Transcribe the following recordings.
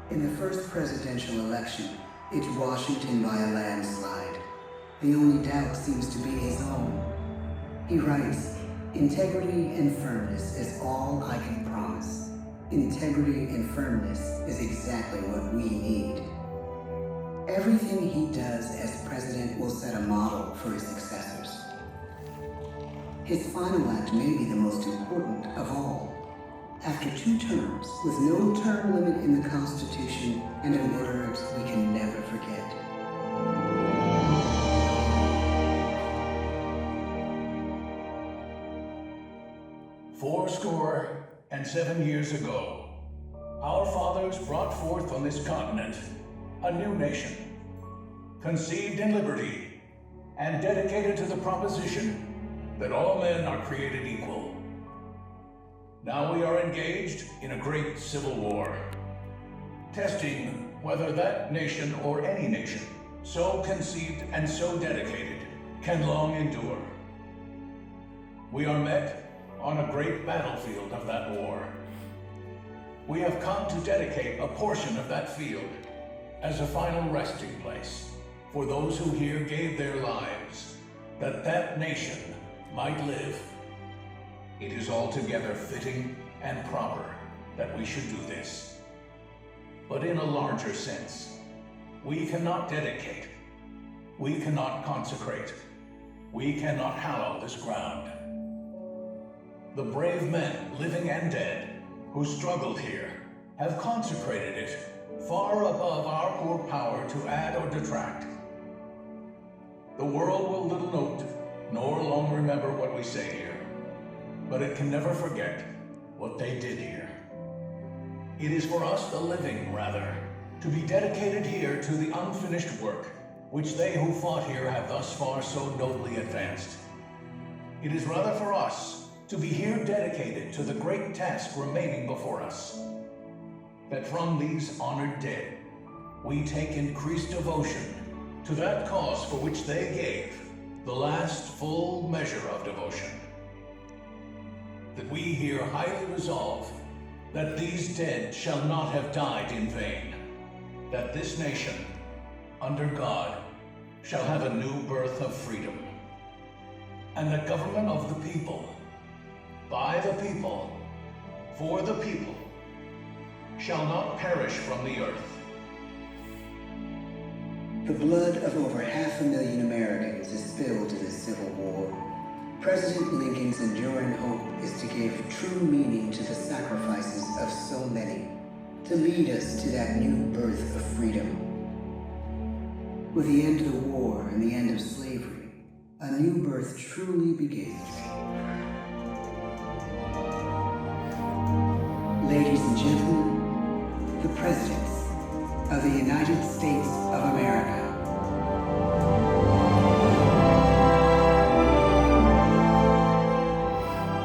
In the first presidential election, it's Washington by a landslide. The only doubt seems to be his own. He writes, "Integrity and firmness is all I can promise." Integrity and firmness is exactly what we need. Everything he does as president will set a model for his successors. His final act may be the most important of all. After 2 terms, with no term limit in the Constitution and in words we can never forget. "Fourscore-and-7 years ago, our fathers brought forth on this continent a new nation, conceived in liberty and dedicated to the proposition that all men are created equal. Now we are engaged in a great civil war, testing whether that nation or any nation so conceived and so dedicated can long endure. We are met on a great battlefield of that war. We have come to dedicate a portion of that field as a final resting place for those who here gave their lives, that that nation might live. It is altogether fitting and proper that we should do this. But in a larger sense, we cannot dedicate, we cannot consecrate, we cannot hallow this ground. The brave men, living and dead, who struggled here, have consecrated it far above our poor power to add or detract. The world will little note, nor long remember what we say here, but it can never forget what they did here. It is for us, the living, rather, to be dedicated here to the unfinished work which they who fought here have thus far so nobly advanced. It is rather for us to be here dedicated to the great task remaining before us, that from these honored dead we take increased devotion to that cause for which they gave the last full measure of devotion. That we here highly resolve that these dead shall not have died in vain, that this nation, under God, shall have a new birth of freedom, and the government of the people, by the people, for the people, shall not perish from the earth. The blood of over 500,000 Americans is spilled in this Civil War. President Lincoln's enduring hope is to give true meaning to the sacrifices of so many, to lead us to that new birth of freedom. With the end of the war and the end of slavery, a new birth truly begins. Ladies and gentlemen, the Presidents of the United States of America.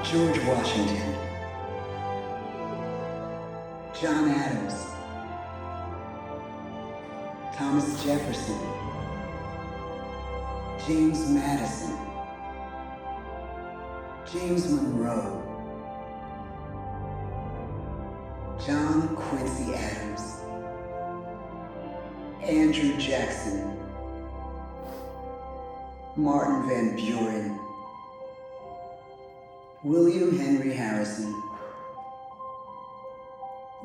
George Washington, John Adams, Thomas Jefferson, James Madison, James Monroe, John Quincy Adams, Andrew Jackson, Martin Van Buren, William Henry Harrison,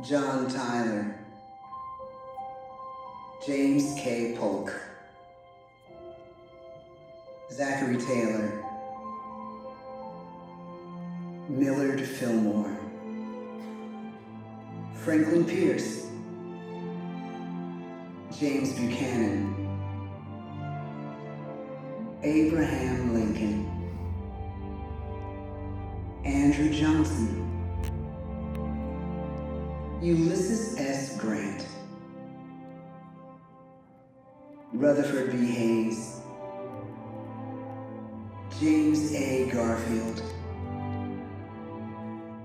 John Tyler, James K. Polk, Zachary Taylor, Millard Fillmore, Franklin Pierce, James Buchanan, Abraham Lincoln, Andrew Johnson, Ulysses S. Grant, Rutherford B. Hayes, James A. Garfield,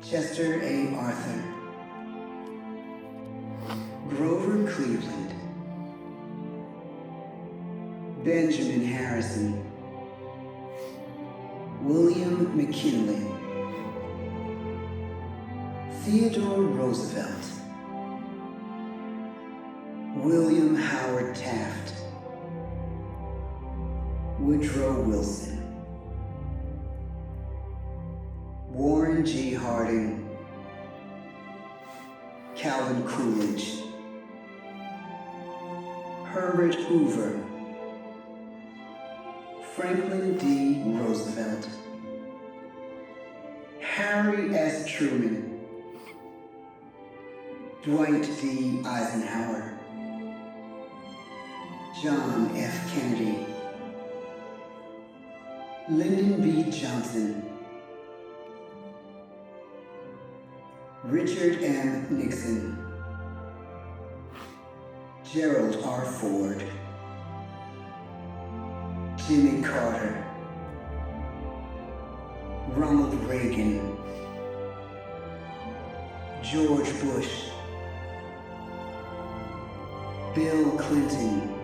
Chester A. Arthur, Grover Cleveland, Benjamin Harrison, William McKinley, Theodore Roosevelt, William Howard Taft, Woodrow Wilson, Warren G. Harding, Calvin Coolidge, Herbert Hoover, Franklin D. Roosevelt, Harry S. Truman, Dwight D. Eisenhower, John F. Kennedy, Lyndon B. Johnson, Richard M. Nixon, Gerald R. Ford, Jimmy Carter, Ronald Reagan, George Bush, Bill Clinton,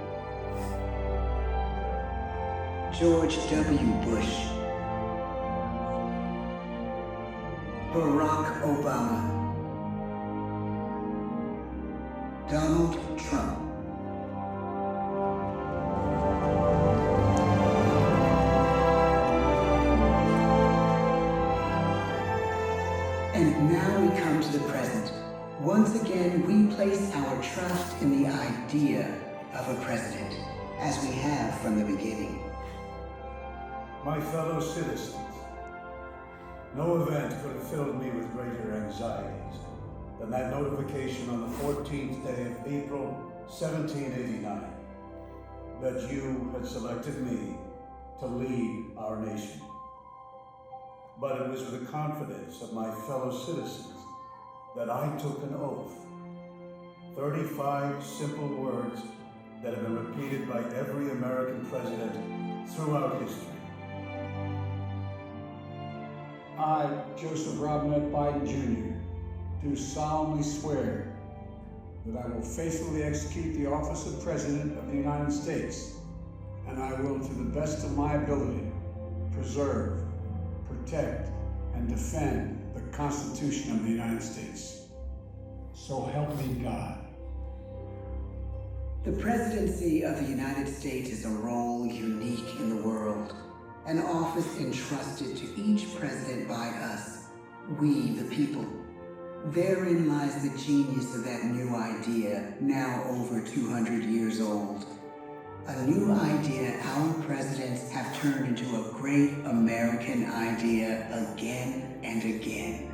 George W. Bush, Barack Obama, Donald Trump. And now we come to the present. Once again, we place our trust in the idea of a president, as we have from the beginning. My fellow citizens, no event could have filled me with greater anxieties than that notification on the 14th day of April, 1789, that you had selected me to lead our nation. But it was with the confidence of my fellow citizens that I took an oath. 35 simple words that have been repeated by every American president throughout history. I, Joseph Robinette Biden Jr., do solemnly swear that I will faithfully execute the office of President of the United States, and I will, to the best of my ability, preserve, protect, and defend the Constitution of the United States. So help me God. The presidency of the United States is a role unique in the world, an office entrusted to each president by us, we the people. Therein lies the genius of that new idea, now over 200 years old. A new idea our presidents have turned into a great American idea again and again.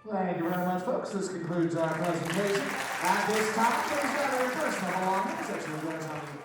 Thank you very much, folks. This concludes our presentation. At this time, please gather your personal belongings that you will join us on the